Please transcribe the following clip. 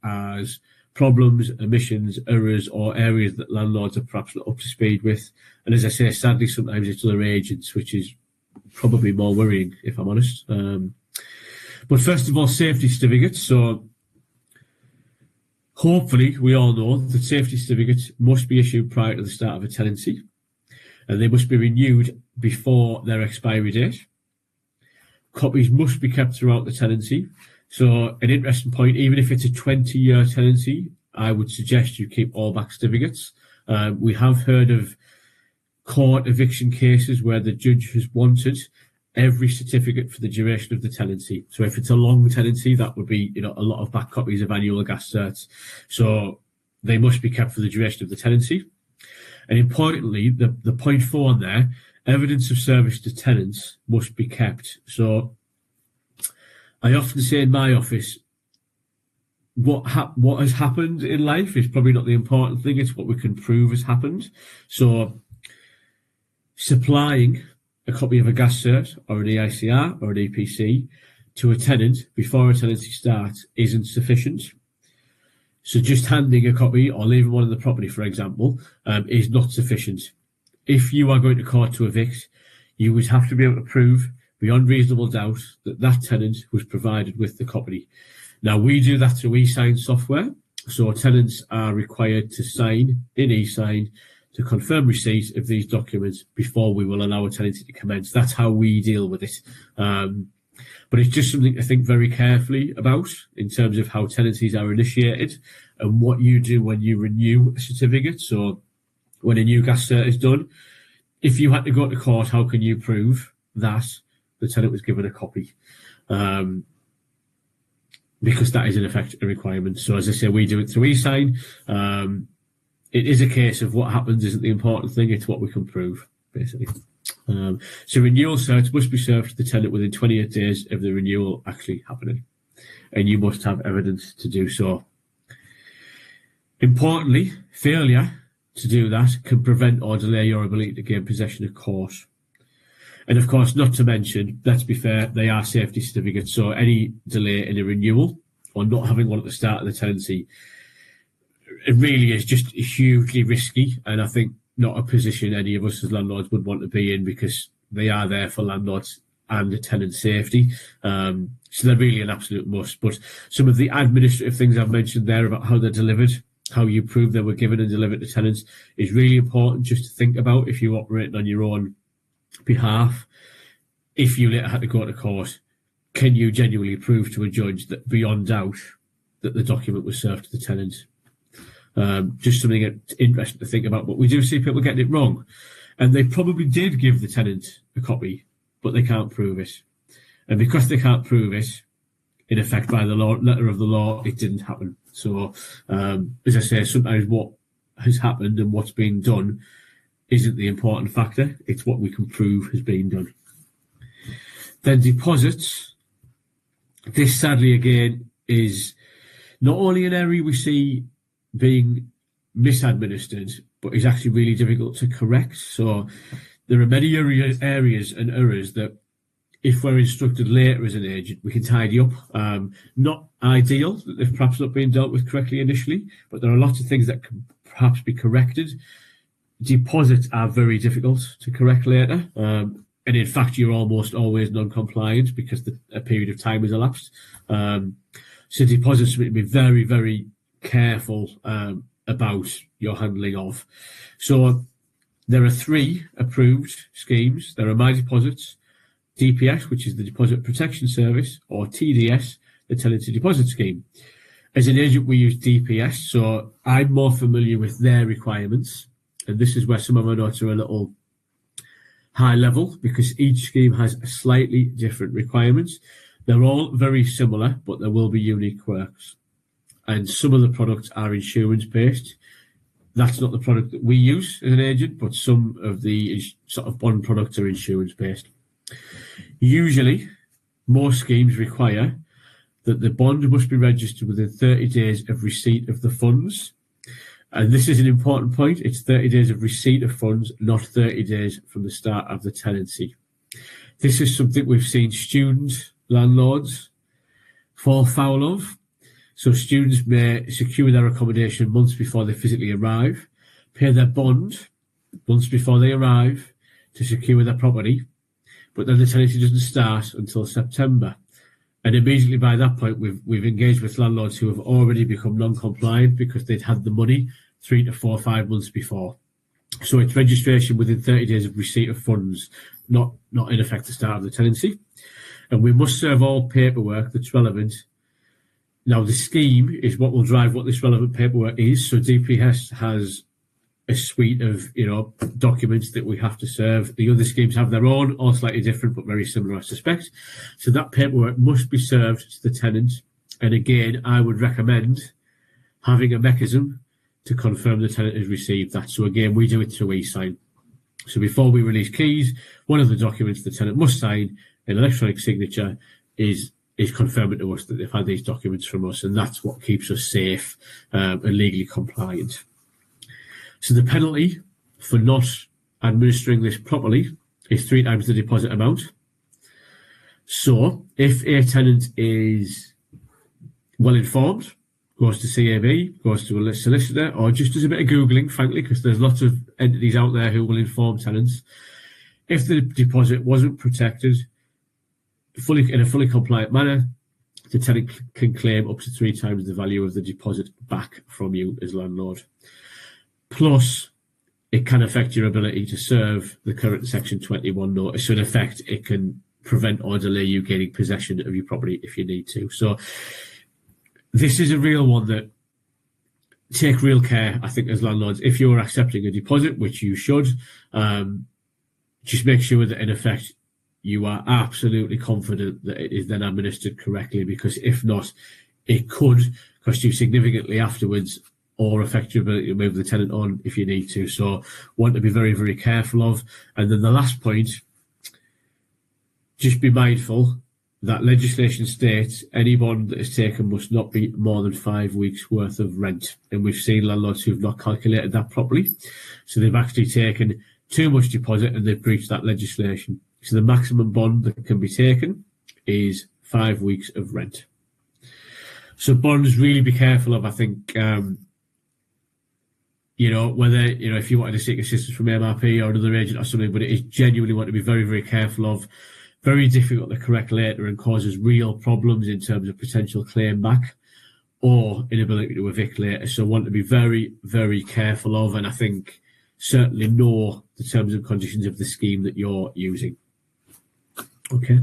as problems, omissions, errors, or areas that landlords are perhaps not up to speed with. And as I say, sadly, sometimes it's other agents, which is probably more worrying, if I'm honest. But first of all, safety certificates. So hopefully we all know that safety certificates must be issued prior to the start of a tenancy, and they must be renewed before their expiry date. Copies must be kept throughout the tenancy. So an interesting point, even if it's a 20-year tenancy, I would suggest you keep all back certificates. We have heard of court eviction cases where the judge has wanted every certificate for the duration of the tenancy. So if it's a long tenancy, that would be, a lot of back copies of annual gas certs. So they must be kept for the duration of the tenancy. And importantly, the point 4 on there, evidence of service to tenants must be kept. So I often say in my office, what has happened in life is probably not the important thing. It's what we can prove has happened. So supplying a copy of a gas cert or an EICR or an EPC to a tenant before a tenancy starts isn't sufficient. So just handing a copy or leaving one in the property, for example, is not sufficient. If you are going to court to evict, you would have to be able to prove beyond reasonable doubt that that tenant was provided with the copy. Now, we do that through e-sign software. So tenants are required to sign in e-sign to confirm receipt of these documents before we will allow a tenancy to commence. That's how we deal with it. But it's just something to think very carefully about in terms of how tenancies are initiated and what you do when you renew a certificate. So when a new gas cert is done, if you had to go to court, how can you prove that the tenant was given a copy? Because that is in effect a requirement. So as I say, we do it through e-sign. It is a case of what happens isn't the important thing, it's what we can prove, basically. So renewal certs must be served to the tenant within 28 days of the renewal actually happening, and you must have evidence to do so. Importantly, failure to do that can prevent or delay your ability to gain possession of court. And of course, not to mention, let's be fair, they are safety certificates, so any delay in a renewal or not having one at the start of the tenancy, it really is just hugely risky, and I think not a position any of us as landlords would want to be in, because they are there for landlords and the tenant safety. So they're really an absolute must. But some of the administrative things I've mentioned there about how they're delivered, how you prove they were given and delivered to tenants, is really important just to think about if you're operating on your own behalf. If you later had to go to court, can you genuinely prove to a judge that beyond doubt that the document was served to the tenant? Just something interesting to think about. But we do see people getting it wrong, and they probably did give the tenant a copy, but they can't prove it. And because they can't prove it, in effect, by the law, letter of the law, it didn't happen. So, as I say, sometimes what has happened and what's being done isn't the important factor. It's what we can prove has been done. Then deposits. This, sadly, again, is not only an area we see being misadministered, but is actually really difficult to correct. So there are many areas and errors that, if we're instructed later as an agent, we can tidy up. Not ideal that they've perhaps not been dealt with correctly initially, but there are lots of things that can perhaps be corrected. Deposits are very difficult to correct later. And in fact, you're almost always non-compliant because a period of time has elapsed. So deposits need to be very, very careful about your handling of. So there are 3 approved schemes. There are My Deposits, DPS, which is the Deposit Protection Service, or TDS, the Tenancy Deposit Scheme. As an agent, we use DPS, so I'm more familiar with their requirements, and this is where some of my notes are a little high level, because each scheme has slightly different requirements. They're all very similar, but there will be unique quirks. And some of the products are insurance-based. That's not the product that we use as an agent, but some of the sort of bond products are insurance-based. Usually, most schemes require that the bond must be registered within 30 days of receipt of the funds. And this is an important point. It's 30 days of receipt of funds, not 30 days from the start of the tenancy. This is something we've seen student landlords fall foul of. So students may secure their accommodation months before they physically arrive, pay their bond months before they arrive to secure their property, but then the tenancy doesn't start until September. And immediately by that point, we've engaged with landlords who have already become non-compliant because they'd had the money 3 to 4 or 5 months before. So it's registration within 30 days of receipt of funds, not in effect the start of the tenancy. And we must serve all paperwork that's relevant. Now, the scheme is what will drive what this relevant paperwork is. So DPS has a suite of documents that we have to serve. The other schemes have their own, all slightly different, but very similar, I suspect. So that paperwork must be served to the tenant. And again, I would recommend having a mechanism to confirm the tenant has received that. So again, we do it through e-sign. So before we release keys, one of the documents the tenant must sign, an electronic signature, is confirming to us that they've had these documents from us, and that's what keeps us safe and legally compliant. So the penalty for not administering this properly is 3 times the deposit amount. So if a tenant is well informed, goes to CAB, goes to a solicitor, or just does a bit of Googling, frankly, because there's lots of entities out there who will inform tenants. If the deposit wasn't protected in a fully compliant manner, the tenant can claim up to 3 times the value of the deposit back from you as landlord. Plus, it can affect your ability to serve the current Section 21 notice. So in effect, it can prevent or delay you gaining possession of your property if you need to. So this is a real one that take real care, I think, as landlords. If you're accepting a deposit, which you should, just make sure that in effect you are absolutely confident that it is then administered correctly, because if not, it could cost you significantly afterwards or affect your ability to move the tenant on if you need to. So one to be very, very careful of. And then the last point, just be mindful that legislation states any bond that is taken must not be more than 5 weeks worth of rent. And we've seen landlords who've not calculated that properly. So they've actually taken too much deposit and they've breached that legislation. So the maximum bond that can be taken is 5 weeks of rent. So bonds, really be careful of, I think, whether, if you wanted to seek assistance from AMRP or another agent or something, but it is genuinely want to be very, very careful of. Very difficult to correct later and causes real problems in terms of potential claim back or inability to evict later. So want to be very, very careful of, and I think certainly know the terms and conditions of the scheme that you're using. Okay.